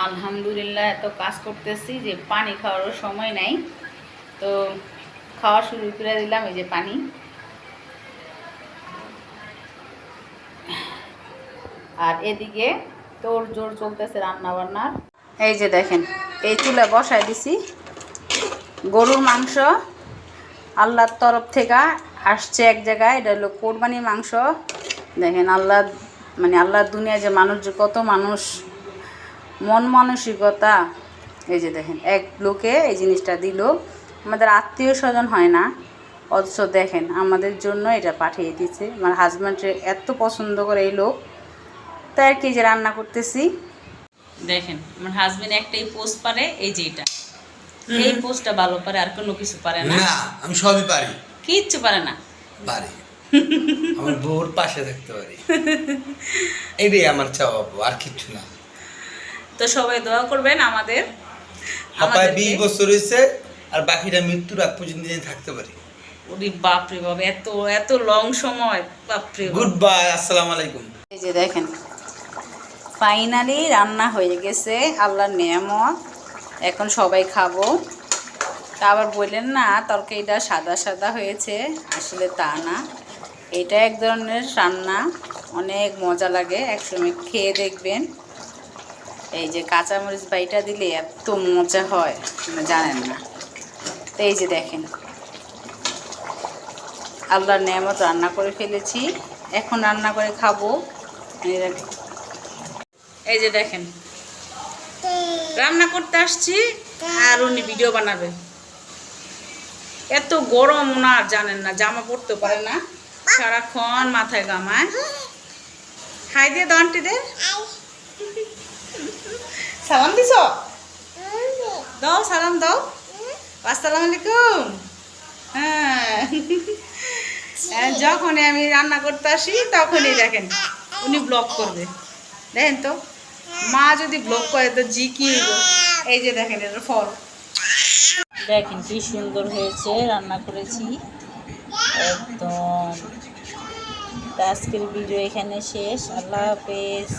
আলহামদুলিল্লাহ, এত কাজ করতেছি যে পানি খাওয়ারও সময় নাই। তো খাওয়া শুরু করে দিলাম। এই যে পানি, আর এদিকে তোর জোর চলতেছে রান্না বান্নার। এই যে দেখেন, এই চুলা বসায় দিছি। গরুর মাংস আল্লাহর তরফ থেকে আসছে এক জায়গায়, এটা হলো কোরবানি মাংস। দেখেন আল্লাহ, মানে আল্লাহর দুনিয়ায় যে মানুষ, যে কত মানুষ মন মানসিকতা। এই যে দেখেন, এক লোকে এই জিনিসটা দিল। আমাদের আত্মীয় স্বজন হয় না, অথচ দেখেন আমাদের জন্য এটা পাঠিয়ে দিচ্ছে। আমার হাজব্যান্ডের এত পছন্দ করে এই লোক, তাই আর কি যে রান্না করতেছি। দেখেন আমার হাজব্যান্ড একটাই পোস্ট পারে, এই যে এটা, এই পোস্টটা ভালো পারে, আর কোনো কিছু পারে না। না, আমি সবই পারি। কিচ্ছু পারে না। পারি, আমার বউর পাশে থাকতে পারি, এটাই আমার চাওয়া, আর কিচ্ছু না। তো সবাই দোয়া করবেন আমাদের। হাপায় 20 বছর হয়েছে, আর বাকিটা মৃত্যুর আগ পর্যন্ত থাকতে পারি। ওরে বাপরে বাপ, এত এত লং সময়, বাপরে। গুড বাই, আসসালামু আলাইকুম। এই যে দেখেন, ফাইনালি রান্না হয়ে গেছে, আল্লাহর নেয়ামত। এখন সবাই খাবো। তা আবার বললেন না তরকারিটা সাদা সাদা হয়েছে, আসলে তা না, এটা এক ধরনের রান্না, অনেক মজা লাগে, একসময় খেয়ে দেখবেন। এই যে কাঁচামরিচ বাইটা দিলে এত মজা হয় জানেন না। তো এই যে দেখেন, আল্লাহর নেয়ামত রান্না করে ফেলেছি, এখন রান্না করে খাবো। এই যে দেখেন, রান্না করতে আসছি আর উনি ভিডিও বানাবে। এত গরম ওনার জানেন না, জামা পরতে পারে না, সারাক্ষণ মাথায় গামায়। হাই দিয়ে দাও আন্টিদের, সালাম দিছ, দাও সালাম দাও, আসসালামু আলাইকুম। হ্যাঁ, যখনই আমি রান্না করতে আসি তখনই দেখেন উনি ব্লগ করবে। দেখেন তো, মা যদি ব্লগ করে তো জি কি হইল। এই যে দেখেন, এর ফল দেখেন কি সুন্দর হয়েছে, রান্না করেছি একদম। আজকের ভিডিও এখানে শেষ। আল্লাহ হাফেজ।